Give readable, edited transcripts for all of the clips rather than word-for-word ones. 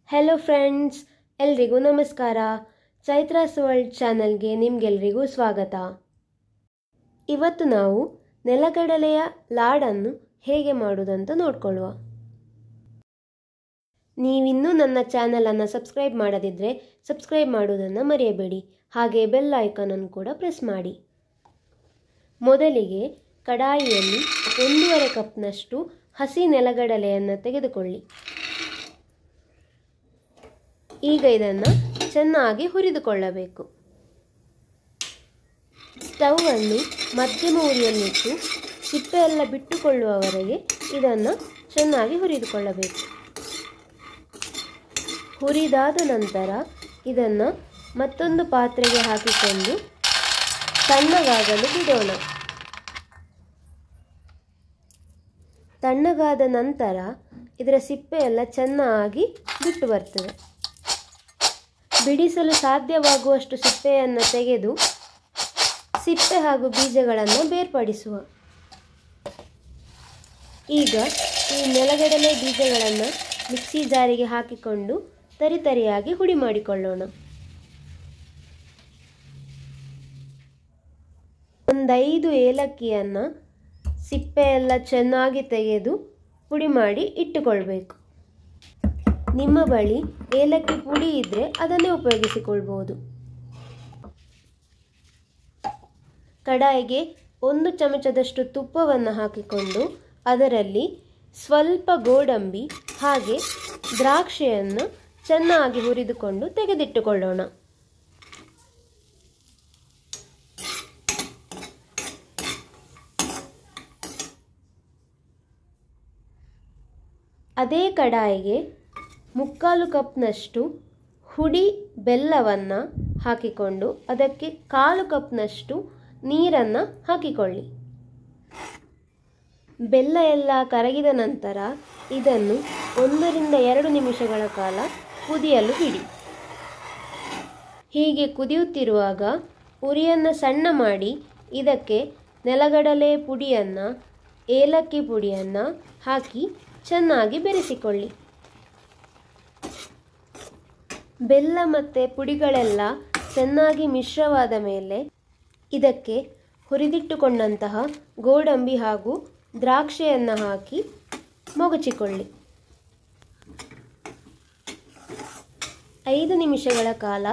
Hello friends, ಎಲ್ರಿಗೂ ನಮಸ್ಕಾರ. Chaitra's world ಚಾನಲ್ಗೆ ನಿಮಗೆಲ್ರಿಗೂ ಸ್ವಾಗತ. ಇವತ್ತು ನಾವು ನೆಲಗಡಲೆಯ ಲಾಡನ್ನು ಹೇಗೆ ಮಾಡೋದಂತ ನೋಡ್ಕೊಳ್ಳುವ. ನೀವಿನ್ನೂ ನನ್ನ ಚಾನಲನ್ನು ಸಬ್ಸ್ಕ್ರೈಬ್ ಮಾಡದಿದ್ದರೆ ಸಬ್ಸ್ಕ್ರೈಬ್ ಮಾಡೋದನ್ನು ಮರೆಯಬೇಡಿ. ಹಾಗೆ ಬೆಲ್ ಐಕಾನನ್ನು ಕೂಡ ಪ್ರೆಸ್ ಮಾಡಿ. ಮೊದಲಿಗೆ ಕಡಾಯಿಯಲ್ಲಿ 1.5 ಕಪ್ನಷ್ಟು ಹಸಿ ನೆಲಗಡಲೆಯನ್ನು ತೆಗೆದುಕೊಳ್ಳಿ. ಈಗ ಇದನ್ನು ಚೆನ್ನಾಗಿ ಹುರಿದುಕೊಳ್ಳಬೇಕು. ಸ್ಟವ್ ಅನ್ನು ಮಧ್ಯಮ ಉರಿಯಲ್ಲಿಟ್ಟು ಸಿಪ್ಪೆ ಎಲ್ಲ ಬಿಟ್ಟುಕೊಳ್ಳುವವರೆಗೆ ಇದನ್ನು ಚೆನ್ನಾಗಿ ಹುರಿದುಕೊಳ್ಳಬೇಕು. ಹುರಿದಾದ ನಂತರ ಇದನ್ನು ಮತ್ತೊಂದು ಪಾತ್ರೆಗೆ ಹಾಕಿಕೊಂಡು ತಣ್ಣಗಾಗಲು ಬಿಡೋಣ. ತಣ್ಣಗಾದ ನಂತರ ಇದರ ಸಿಪ್ಪೆ ಎಲ್ಲ ಚೆನ್ನಾಗಿ ಬಿಟ್ಟು ಬರ್ತದೆ. ಬಿಡಿಸಲು ಸಾಧ್ಯವಾಗುವಷ್ಟು ಸಿಪ್ಪೆಯನ್ನು ತೆಗೆದು ಸಿಪ್ಪೆ ಹಾಗೂ ಬೀಜಗಳನ್ನು ಬೇರ್ಪಡಿಸುವ. ಈಗ ಈ ನೆಲಗಡಲೆ ಬೀಜಗಳನ್ನು ಮಿಕ್ಸಿ ಜಾರಿಗೆ ಹಾಕಿಕೊಂಡು ತರಿತರಿಯಾಗಿ ಹುಡಿ ಮಾಡಿಕೊಳ್ಳೋಣ. ಒಂದು 5 ಏಲಕ್ಕಿಯನ್ನು ಸಿಪ್ಪೆ ಎಲ್ಲ ಚೆನ್ನಾಗಿ ತೆಗೆದು ಪುಡಿ ಮಾಡಿ ಇಟ್ಟುಕೊಳ್ಬೇಕು. ನಿಮ್ಮ ಬಳಿ ಏಲಕ್ಕಿ ಪುಡಿ ಇದ್ದರೆ ಅದನ್ನೇ ಉಪಯೋಗಿಸಿಕೊಳ್ಬೋದು. ಕಡಾಯಿಗೆ 1 ಚಮಚದಷ್ಟು ತುಪ್ಪವನ್ನು ಹಾಕಿಕೊಂಡು ಅದರಲ್ಲಿ ಸ್ವಲ್ಪ ಗೋಡಂಬಿ ಹಾಗೆ ದ್ರಾಕ್ಷಿಯನ್ನು ಚೆನ್ನಾಗಿ ಹುರಿದುಕೊಂಡು ತೆಗೆದಿಟ್ಟುಕೊಳ್ಳೋಣ. ಅದೇ ಕಡಾಯಿಗೆ 3/4 ಕಪ್ನಷ್ಟು ಹುಡಿ ಬೆಲ್ಲವನ್ನು ಹಾಕಿಕೊಂಡು ಅದಕ್ಕೆ 1/4 ಕಪ್ನಷ್ಟು ನೀರನ್ನು ಹಾಕಿಕೊಳ್ಳಿ. ಬೆಲ್ಲ ಎಲ್ಲ ಕರಗಿದ ನಂತರ ಇದನ್ನು 1 ರಿಂದ 2 ನಿಮಿಷಗಳ ಕಾಲ ಕುದಿಯಲು ಬಿಡಿ. ಹೀಗೆ ಕುದಿಯುತ್ತಿರುವಾಗ ಉರಿಯನ್ನು ಸಣ್ಣ ಮಾಡಿ ಇದಕ್ಕೆ ನೆಲಗಡಲೆ ಪುಡಿಯನ್ನು ಏಲಕ್ಕಿ ಪುಡಿಯನ್ನು ಹಾಕಿ ಚೆನ್ನಾಗಿ ಬೆರೆಸಿಕೊಳ್ಳಿ. ಬೆಲ್ಲ ಮತ್ತು ಪುಡಿಗಳೆಲ್ಲ ಚೆನ್ನಾಗಿ ಮಿಶ್ರವಾದ ಮೇಲೆ ಇದಕ್ಕೆ ಹುರಿದಿಟ್ಟುಕೊಂಡಂತಹ ಗೋಡಂಬಿ ಹಾಗೂ ದ್ರಾಕ್ಷಿಯನ್ನು ಹಾಕಿ ಮೊಗಚಿಕೊಳ್ಳಿ. 5 ನಿಮಿಷಗಳ ಕಾಲ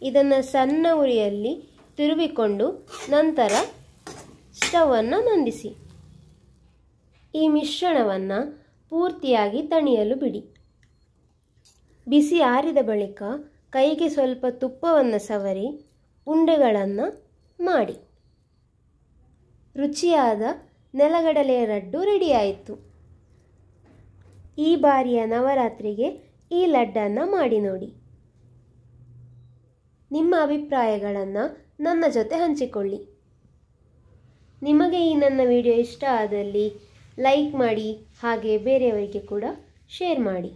ಇದನ್ನು ಸಣ್ಣ ಉರಿಯಲ್ಲಿ ತಿರುವಿಕೊಂಡು ನಂತರ ಸ್ಟವನ್ನು ನಂದಿಸಿ. ಈ ಮಿಶ್ರಣವನ್ನು ಪೂರ್ತಿಯಾಗಿ ತಣಿಯಲು ಬಿಡಿ. ಬಿಸಿ ಆರಿದ ಬಳಿಕ ಕೈಗೆ ಸ್ವಲ್ಪ ತುಪ್ಪವನ್ನು ಸವರಿ ಉಂಡೆಗಳನ್ನು ಮಾಡಿ. ರುಚಿಯಾದ ನೆಲಗಡಲೆಯ ಲಡ್ಡು ರೆಡಿಯಾಯಿತು. ಈ ಬಾರಿಯ ನವರಾತ್ರಿಗೆ ಈ ಲಡ್ಡನ್ನು ಮಾಡಿ ನೋಡಿ. ನಿಮ್ಮ ಅಭಿಪ್ರಾಯಗಳನ್ನು ನನ್ನ ಜೊತೆ ಹಂಚಿಕೊಳ್ಳಿ. ನಿಮಗೆ ಈ ನನ್ನ ವಿಡಿಯೋ ಇಷ್ಟ ಆದಲ್ಲಿ ಲೈಕ್ ಮಾಡಿ ಹಾಗೆ ಬೇರೆಯವರಿಗೆ ಕೂಡ ಶೇರ್ ಮಾಡಿ.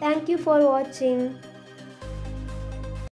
Thank you for watching.